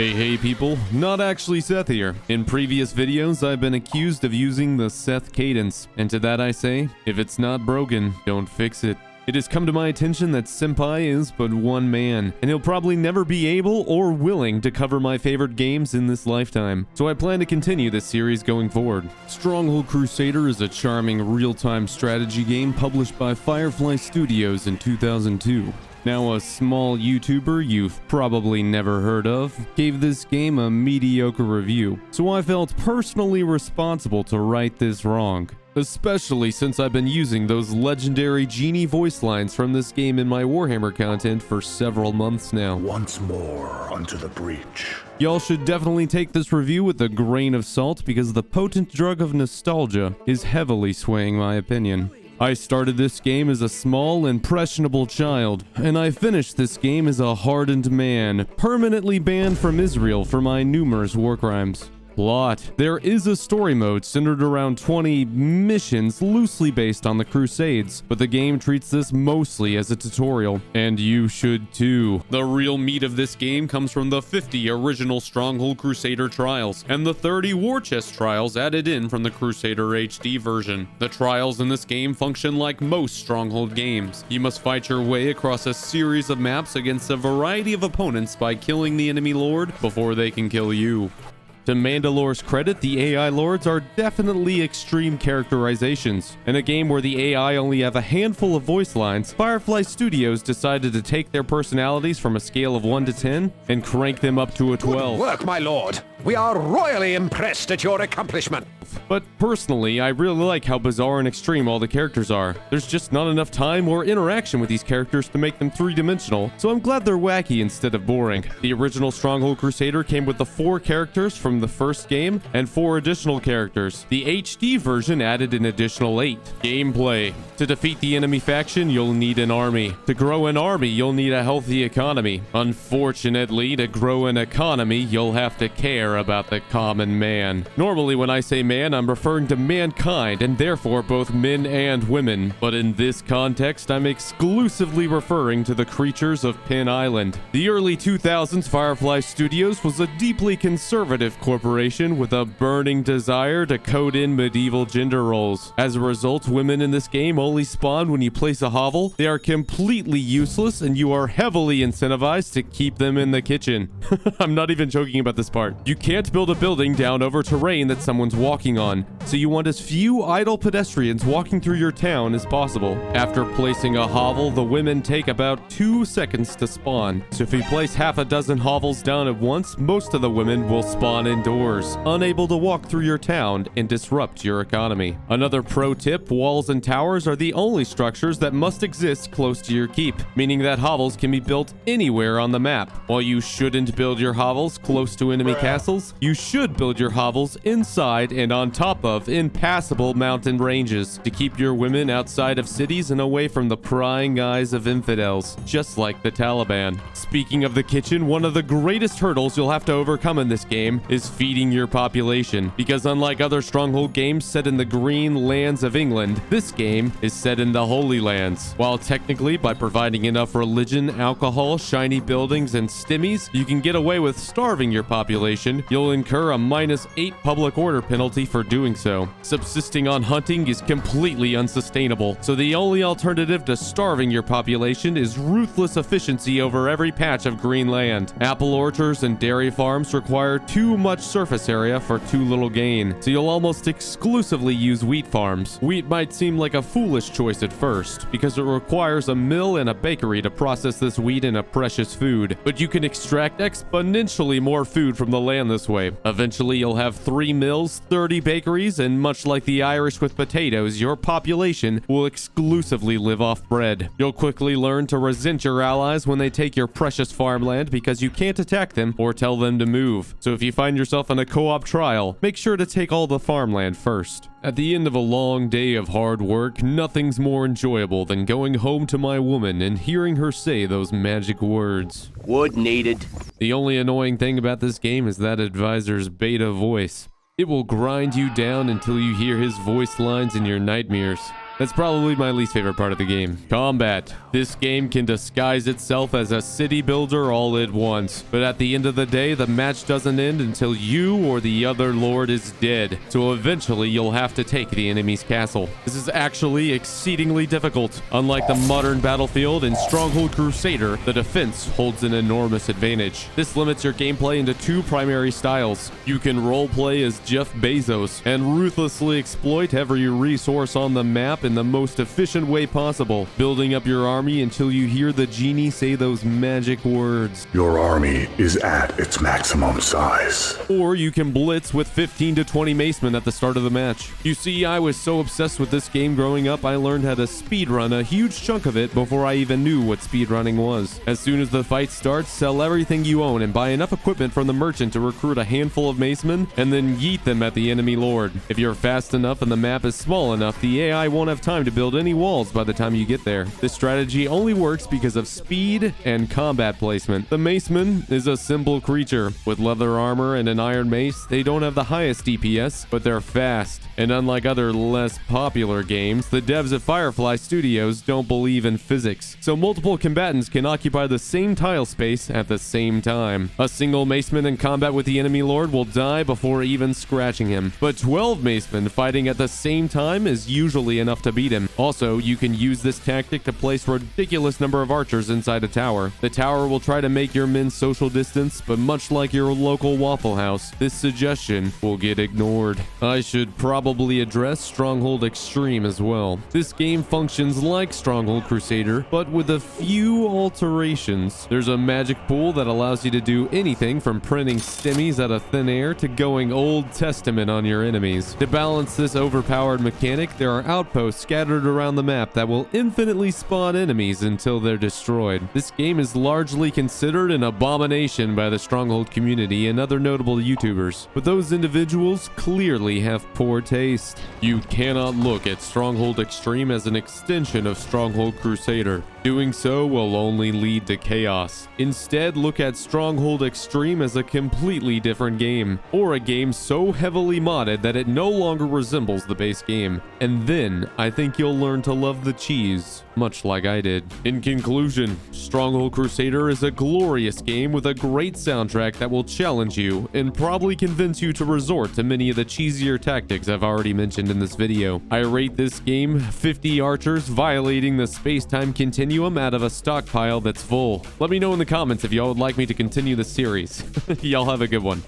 Hey people, not actually Seth here. In previous videos, I've been accused of using the Seth cadence, and to that I say, if it's not broken, don't fix it. It has come to my attention that Senpai is but one man, and he'll probably never be able or willing to cover my favorite games in this lifetime, so I plan to continue this series going forward. Stronghold Crusader is a charming real-time strategy game published by Firefly Studios in 2002. Now, a small YouTuber you've probably never heard of gave this game a mediocre review, so I felt personally responsible to right this wrong. Especially since I've been using those legendary genie voice lines from this game in my Warhammer content for several months now. Once more unto the breach. Y'all should definitely take this review with a grain of salt because the potent drug of nostalgia is heavily swaying my opinion. I started this game as a small, impressionable child, and I finished this game as a hardened man, permanently banned from Israel for my numerous war crimes. Plot. There is a story mode centered around 20 missions loosely based on the Crusades, but the game treats this mostly as a tutorial, and you should too. The real meat of this game comes from the 50 original Stronghold Crusader trials, and the 30 war chest trials added in from the Crusader HD version. The trials in this game function like most Stronghold games. You must fight your way across a series of maps against a variety of opponents by killing the enemy lord before they can kill you. To Mandalore's credit, the AI lords are definitely extreme characterizations. In a game where the AI only have a handful of voice lines, Firefly Studios decided to take their personalities from a scale of 1 to 10 and crank them up to a 12. Good work, my lord. We are royally impressed at your accomplishment. But personally, I really like how bizarre and extreme all the characters are. There's just not enough time or interaction with these characters to make them three-dimensional, so I'm glad they're wacky instead of boring. The original Stronghold Crusader came with the 4 characters from the first game and 4 additional characters. The HD version added an additional 8. Gameplay. To defeat the enemy faction, you'll need an army. To grow an army, you'll need a healthy economy. Unfortunately, to grow an economy, you'll have to care about the common man. Normally, when I say man, I'm referring to mankind, and therefore both men and women. But in this context, I'm exclusively referring to the creatures of Pin Island. The early 2000s Firefly Studios was a deeply conservative corporation with a burning desire to code in medieval gender roles. As a result, women in this game only spawn when you place a hovel. They are completely useless, and you are heavily incentivized to keep them in the kitchen. I'm not even joking about this part. You can't build a building down over terrain that someone's walking on, so you want as few idle pedestrians walking through your town as possible. After placing a hovel, the women take about 2 seconds to spawn. So if you place half a dozen hovels down at once, most of the women will spawn indoors, unable to walk through your town and disrupt your economy. Another pro tip, walls and towers are the only structures that must exist close to your keep, meaning that hovels can be built anywhere on the map. While you shouldn't build your hovels close to enemy castles, you should build your hovels inside and on top of impassable mountain ranges to keep your women outside of cities and away from the prying eyes of infidels, just like the Taliban. Speaking of the kitchen, one of the greatest hurdles you'll have to overcome in this game is feeding your population, because unlike other Stronghold games set in the green lands of England, this game is set in the Holy Lands. While technically, by providing enough religion, alcohol, shiny buildings, and stimmies, you can get away with starving your population, you'll incur a -8 public order penalty for doing so. Subsisting on hunting is completely unsustainable, so the only alternative to starving your population is ruthless efficiency over every patch of green land. Apple orchards and dairy farms require too much surface area for too little gain, so you'll almost exclusively use wheat farms. Wheat might seem like a foolish choice at first, because it requires a mill and a bakery to process this wheat into precious food, but you can extract exponentially more food from the land this way. Eventually, you'll have 3 mills, 30 bakeries, and much like the Irish with potatoes, your population will exclusively live off bread. You'll quickly learn to resent your allies when they take your precious farmland because you can't attack them or tell them to move. So if you find yourself in a co-op trial, make sure to take all the farmland first. At the end of a long day of hard work, nothing's more enjoyable than going home to my woman and hearing her say those magic words. Wood needed. The only annoying thing about this game is that advisor's beta voice. It will grind you down until you hear his voice lines in your nightmares. That's probably my least favorite part of the game. Combat. This game can disguise itself as a city builder all at once, but at the end of the day, the match doesn't end until you or the other lord is dead. So eventually you'll have to take the enemy's castle. This is actually exceedingly difficult. Unlike the modern battlefield in Stronghold Crusader, the defense holds an enormous advantage. This limits your gameplay into two primary styles. You can roleplay as Jeff Bezos and ruthlessly exploit every resource on the map in the most efficient way possible, building up your army until you hear the genie say those magic words. Your army is at its maximum size. Or you can blitz with 15 to 20 Macemen at the start of the match. You see, I was so obsessed with this game growing up, I learned how to speedrun a huge chunk of it before I even knew what speedrunning was. As soon as the fight starts, sell everything you own and buy enough equipment from the merchant to recruit a handful of Macemen and then yeet them at the enemy lord. If you're fast enough and the map is small enough, the AI won't have time to build any walls by the time you get there. This strategy only works because of speed and combat placement. The Maceman is a simple creature. With leather armor and an iron mace, they don't have the highest DPS, but they're fast. And unlike other less popular games, the devs at Firefly Studios don't believe in physics, so multiple combatants can occupy the same tile space at the same time. A single Maceman in combat with the enemy lord will die before even scratching him, but 12 Macemen fighting at the same time is usually enough to beat him. Also, you can use this tactic to place a ridiculous number of archers inside a tower. The tower will try to make your men social distance, but much like your local Waffle House, this suggestion will get ignored. I should probably address Stronghold Extreme as well. This game functions like Stronghold Crusader, but with a few alterations. There's a magic pool that allows you to do anything from printing stimmies out of thin air to going Old Testament on your enemies. To balance this overpowered mechanic, there are outposts scattered around the map that will infinitely spawn enemies until they're destroyed. This game is largely considered an abomination by the Stronghold community and other notable YouTubers, but those individuals clearly have poor taste. You cannot look at Stronghold Extreme as an extension of Stronghold Crusader. Doing so will only lead to chaos. Instead, look at Stronghold Extreme as a completely different game, or a game so heavily modded that it no longer resembles the base game. And then, I think you'll learn to love the cheese, much like I did. In conclusion, Stronghold Crusader is a glorious game with a great soundtrack that will challenge you and probably convince you to resort to many of the cheesier tactics I've already mentioned in this video. I rate this game 50 archers violating the space-time continuum out of a stockpile that's full. Let me know in the comments if y'all would like me to continue the series. Y'all have a good one.